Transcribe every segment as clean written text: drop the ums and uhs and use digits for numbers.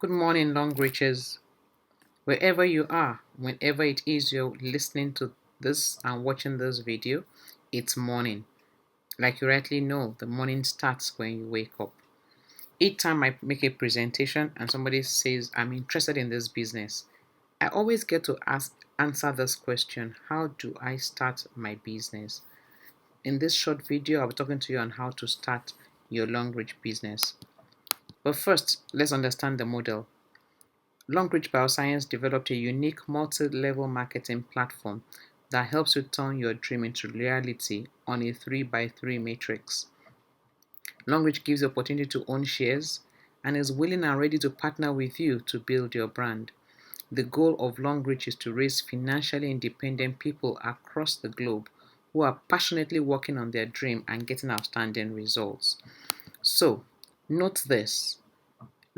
Good morning, Longriches. Wherever you are, whenever it is you're listening to this and watching this video, it's morning. Like you rightly know, the morning starts when you wake up. Each time I make a presentation and somebody says, I'm interested in this business, I always get to answer this question: how do I start my business? In this short video, I'll be talking to you on how to start your Longrich business. But first, let's understand the model. Longrich Bioscience developed a unique multi-level marketing platform that helps you turn your dream into reality on a 3x3 matrix. Longrich gives you the opportunity to own shares and is willing and ready to partner with you to build your brand. The goal of Longrich is to raise financially independent people across the globe who are passionately working on their dream and getting outstanding results. So, note this: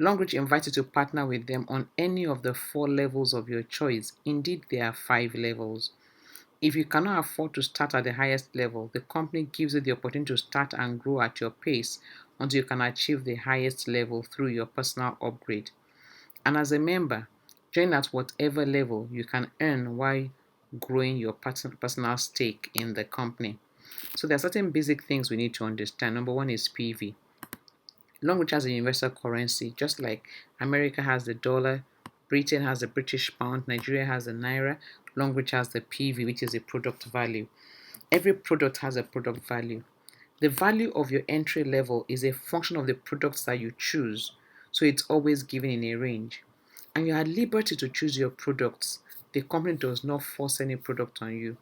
Longrich invites you to partner with them on any of the 4 levels of your choice. Indeed, there are 5 levels. If you cannot afford to start at the highest level, the company gives you the opportunity to start and grow at your pace until you can achieve the highest level through your personal upgrade. And as a member, join at whatever level you can earn while growing your personal stake in the company. So there are certain basic things we need to understand. Number one is PV. Longrich has a universal currency, just like America has the dollar, Britain has the British pound, Nigeria has the naira. Longrich has the PV, which is a product value. Every product has a product value. The value of your entry level is a function of the products that you choose, so it's always given in a range. And you are at liberty to choose your products. The company does not force any product on you.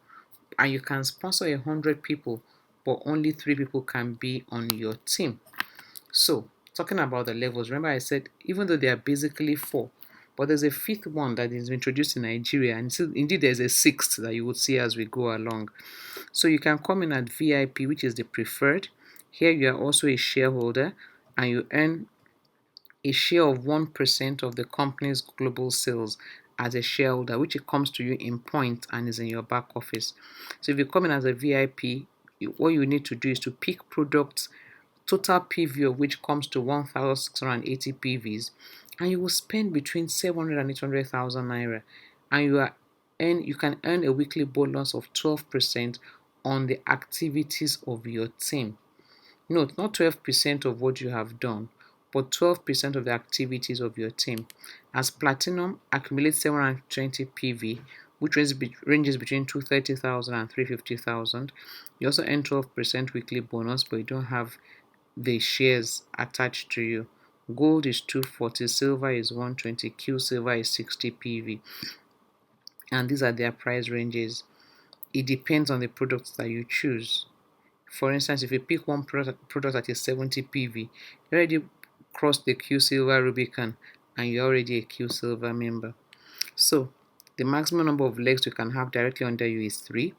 And you can sponsor 100 people, but only 3 people can be on your team. So, talking about the levels, remember I said even though there are basically 4, but there's a 5th one that is introduced in Nigeria, and indeed there's a 6th that you would see as we go along. So you can come in at VIP, which is the preferred. Here you are also a shareholder, and you earn a share of 1% of the company's global sales as a shareholder, which it comes to you in points and is in your back office. So if you come in as a VIP, what you need to do is to pick products, total PV of which comes to 1,680 PVs, and you will spend between 700 and 800,000 naira, and you can earn a weekly bonus of 12% on the activities of your team. Note, not 12% of what you have done, but 12% of the activities of your team. As Platinum accumulates 720 PV, which ranges between 230,000 and 350,000. You also earn 12% weekly bonus, but you don't have the shares attached to you. Gold is 240, silver is 120, Q silver is 60 PV, and these are their price ranges. It depends on the products that you choose. For instance, if you pick one product that is 70 PV, you already crossed the Q silver Rubicon and you're already a Q silver member. So the maximum number of legs you can have directly under you is 3.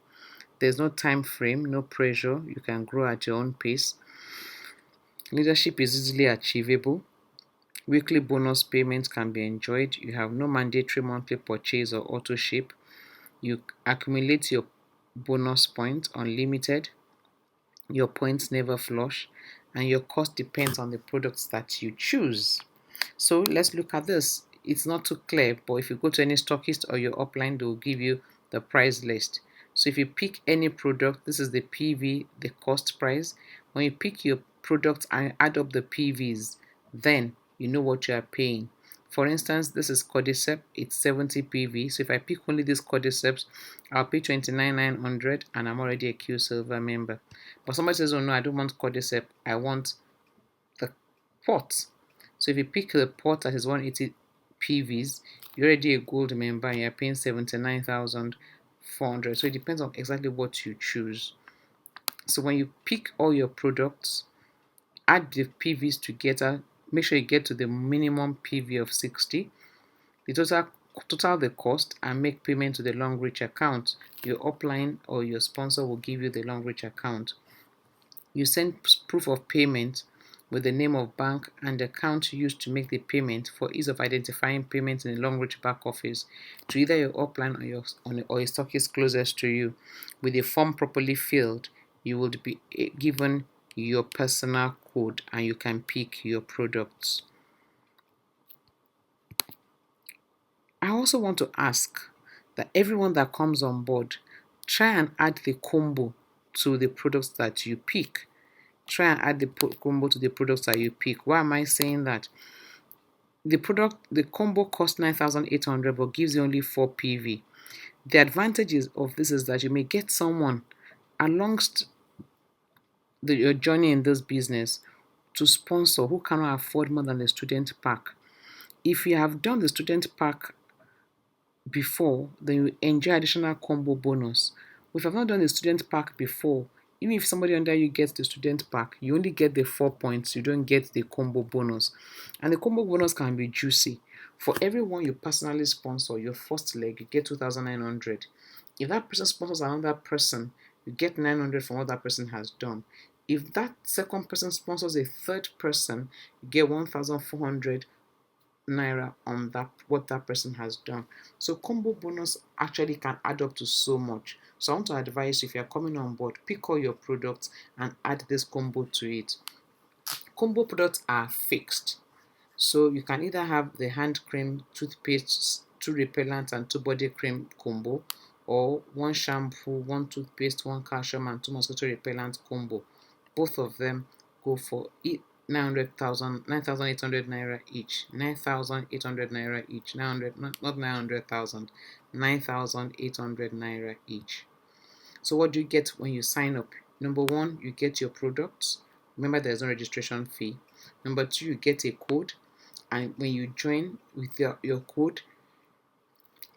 There's no time frame, no pressure. You can grow at your own pace. Leadership is easily achievable. Weekly bonus payments can be enjoyed. You have no mandatory monthly purchase or auto ship. You accumulate your bonus points unlimited. Your points never flush, and your cost depends on the products that you choose. So let's look at this. It's not too clear, but if you go to any stockist or your upline, they will give you the price list. So if you pick any product, this is the PV, the cost price. When you pick your product and add up the PVs, then you know what you are paying. For instance, this is Cordyceps, it's 70 PV. So if I pick only this Cordyceps, I'll pay 29,900 and I'm already a Q Silver member. But somebody says, oh no, I don't want Cordyceps, I want the pot. So if you pick the pot that is 180 PVs, you're already a gold member and you're paying 79,400. So it depends on exactly what you choose. So when you pick all your products, add the PVs together, make sure you get to the minimum PV of 60. The total the cost and make payment to the Longrich account. Your upline or your sponsor will give you the Longrich account. You send proof of payment with the name of bank and account used to make the payment for ease of identifying payment in the Longrich back office to either your upline or a stockist closest to you. With the form properly filled, you will be given your personal code and you can pick your products. also want to ask that everyone that comes on board, try and add the combo to the products that you pick. Try and add the combo to the products that you pick. Why am I saying that? The combo costs 9,800 but gives you only 4 PV. The advantages of this is that you may get someone alongst your journey in this business to sponsor who cannot afford more than the student pack. If you have done the student pack before, then you enjoy additional combo bonus. If you have not done the student pack before, even if somebody under you gets the student pack, you only get the 4 points, you don't get the combo bonus. And the combo bonus can be juicy. For everyone you personally sponsor, your first leg, you get 2,900. If that person sponsors another person, you get 900 from what that person has done. If that second person sponsors a third person, you get 1,400 naira on that what that person has done. So combo bonus actually can add up to so much. So I want to advise you, if you're coming on board, pick all your products and add this combo to it. Combo products are fixed. So you can either have the hand cream, toothpaste, 2 repellent and 2 body cream combo, or 1 shampoo, 1 toothpaste, 1 calcium and 2 mosquito repellent combo. Both of them go for 9,800 naira each. 9,800 naira each. 900, not 900,000. 9,800 naira each. So what do you get when you sign up? Number one, you get your products. Remember, there's no registration fee. Number two, you get a code. And when you join with your code,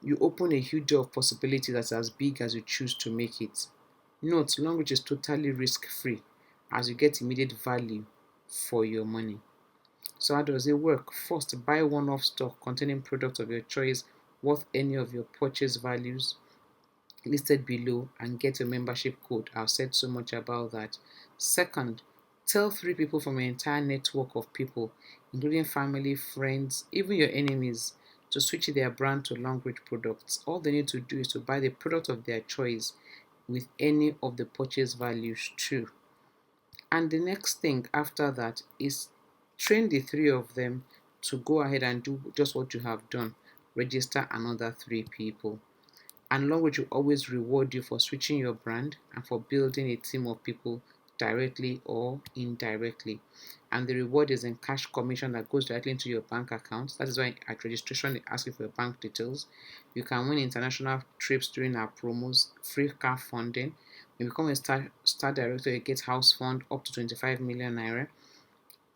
you open a huge door of possibility that's as big as you choose to make it. Note, Longrich is totally risk-free as you get immediate value for your money. So how does it work? First, buy one-off stock containing products of your choice worth any of your purchase values listed below and get a membership code. I've said so much about that. Second, tell 3 people from your entire network of people, including family, friends, even your enemies, to switch their brand to Longrich products. All they need to do is to buy the product of their choice with any of the purchase values too. And the next thing after that is train the 3 of them to go ahead and do just what you have done. Register another 3 people. And Longrich will always reward you for switching your brand and for building a team of people directly or indirectly. And the reward is in cash commission that goes directly into your bank account. That is why at registration they ask you for your bank details. You can win international trips during our promos, free car funding. When you become a star director, you get house fund up to 25 million naira.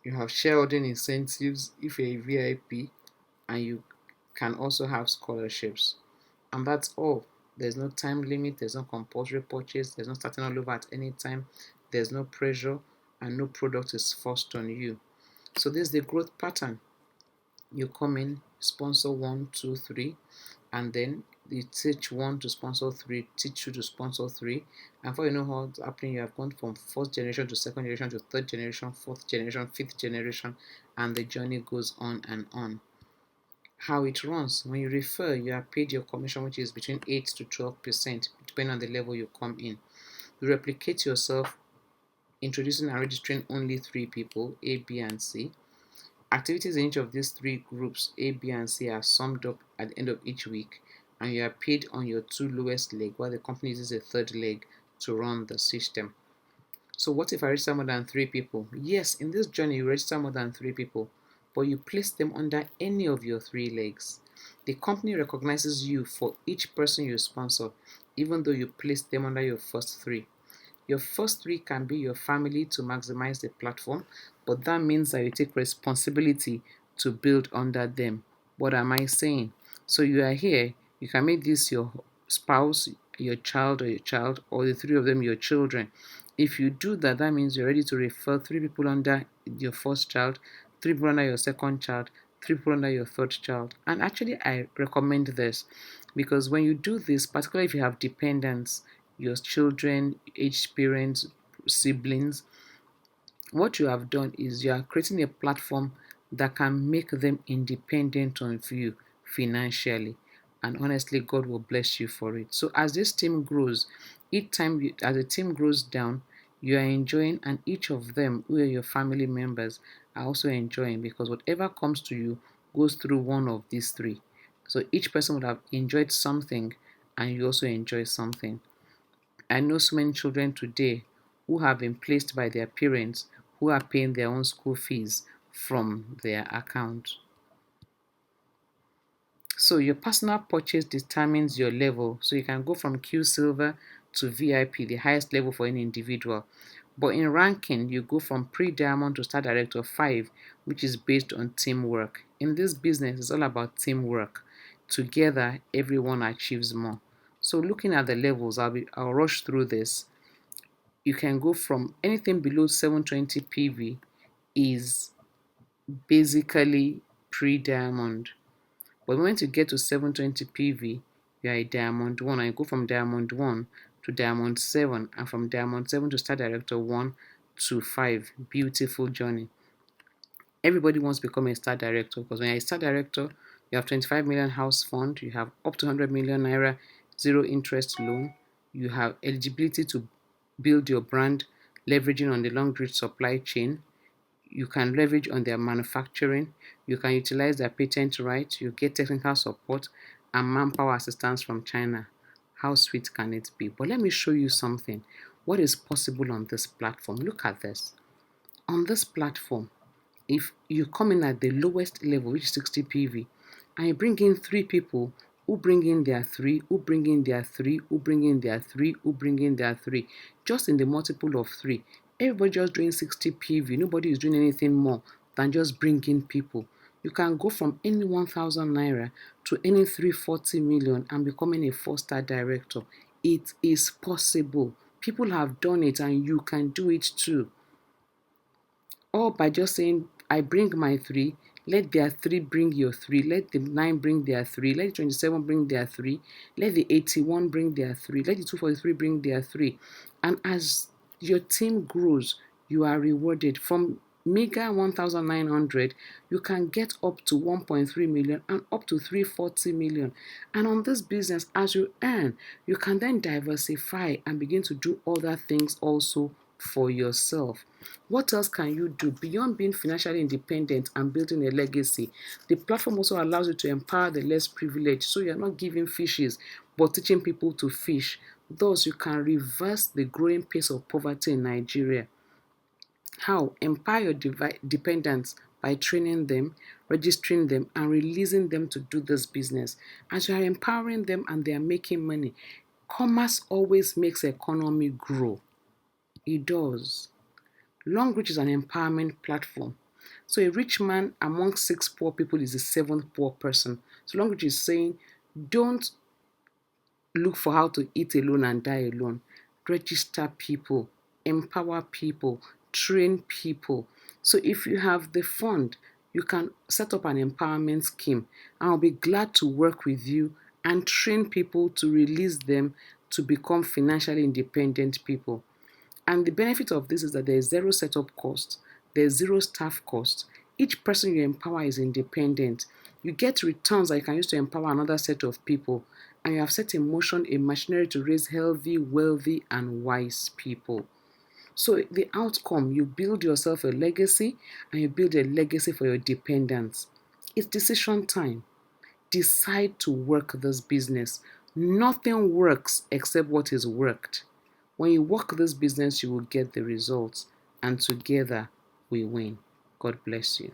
You have shareholding incentives if you're a VIP, and you can also have scholarships. And that's all. There's no time limit, there's no compulsory purchase, there's no starting all over at any time, there's no pressure, and no product is forced on you. So this is the growth pattern. You come in, sponsor 1, 2, 3, and then you teach 1 to sponsor 3, teach 2 to sponsor 3, and before you know what's happening, you have gone from first generation to second generation to third generation, fourth generation, fifth generation, and the journey goes on and on. How it runs: when you refer, you are paid your commission, which is between 8 to 12%, depending on the level you come in. You replicate yourself, introducing and registering only 3 people, A, B, and C. Activities in each of these 3 groups, A, B, and C, are summed up at the end of each week, and you are paid on your 2 lowest leg, while the company uses a third leg to run the system. So what if I register more than 3 people? Yes, in this journey you register more than 3 people, but you place them under any of your 3 legs. The company recognizes you for each person you sponsor, even though you place them under your first 3. Your first 3 can be your family to maximize the platform, but that means that you take responsibility to build under them. What am I saying? So you are here, you can make this your spouse, your child, or the 3 of them your children. If you do that, that means you're ready to refer 3 people under your first child, 3 people under your second child, 3 people under your third child. And actually, I recommend this because when you do this, particularly if you have dependents, your children, aged parents, siblings, what you have done is you are creating a platform that can make them independent of you financially. And honestly, God will bless you for it. So as this team grows, each time as the team grows down, you are enjoying, and each of them who are your family members are also enjoying, because whatever comes to you goes through one of these 3. So each person would have enjoyed something, and you also enjoy something. I know so many children today who have been placed by their parents who are paying their own school fees from their account. So your personal purchase determines your level. So you can go from Q Silver to VIP, the highest level for any individual. But in ranking, you go from pre-diamond to star director 5, which is based on teamwork. In this business, it's all about teamwork. Together, everyone achieves more. So looking at the levels, I'll rush through this. You can go from anything below 720 PV is basically pre-diamond. But when you get to 720 PV, you are a diamond 1, and you go from diamond 1 to diamond 7, and from diamond 7 to star director 1 to 5. Beautiful journey. Everybody wants to become a star director, because when you're a star director, you have 25 million house fund, you have up to 100 million naira zero interest loan, you have eligibility to build your brand leveraging on the Longrich supply chain, you can leverage on their manufacturing, you can utilize their patent rights, you get technical support and manpower assistance from China. How sweet can it be? But let me show you something. What is possible on this platform? Look at this. On this platform, if you come in at the lowest level, which is 60 PV, and you bring in 3 people who bring in their 3, who bring in their 3, who bring in their 3, who bring in their 3, just in the multiple of 3, everybody just doing 60 PV, nobody is doing anything more than just bringing people. You can go from any 1,000 naira to any 340 million and becoming a 4-star director. It is possible. People have done it, and you can do it too. Or by just saying, I bring my 3, let their 3 bring your 3, let the 9 bring their 3, let the 27 bring their 3, let the 81 bring their 3, let the 243 bring their 3. And as your team grows, you are rewarded. From mega 1,900, you can get up to 1.3 million and up to 340 million. And on this business, as you earn, you can then diversify and begin to do other things also for yourself. What else can you do beyond being financially independent and building a legacy? The platform also allows you to empower the less privileged, so you're not giving fishes but teaching people to fish. Thus, you can reverse the growing pace of poverty in Nigeria. How? Empower your dependents by training them, registering them, and releasing them to do this business. As you are empowering them and they are making money, commerce always makes the economy grow. It does. Longrich is an empowerment platform. So a rich man among 6 poor people is the 7th poor person. So Longrich is saying, don't look for how to eat alone and die alone. Register people, empower people, train people. So if you have the fund, you can set up an empowerment scheme, and I'll be glad to work with you and train people to release them to become financially independent people. And the benefit of this is that there is zero setup cost, there's zero staff cost. Each person you empower is independent. You get returns that you can use to empower another set of people, and you have set in motion a machinery to raise healthy, wealthy, and wise people. So the outcome, you build yourself a legacy, and you build a legacy for your dependents. It's decision time. Decide to work this business. Nothing works except what is worked. When you work this business, you will get the results, and together we win. God bless you.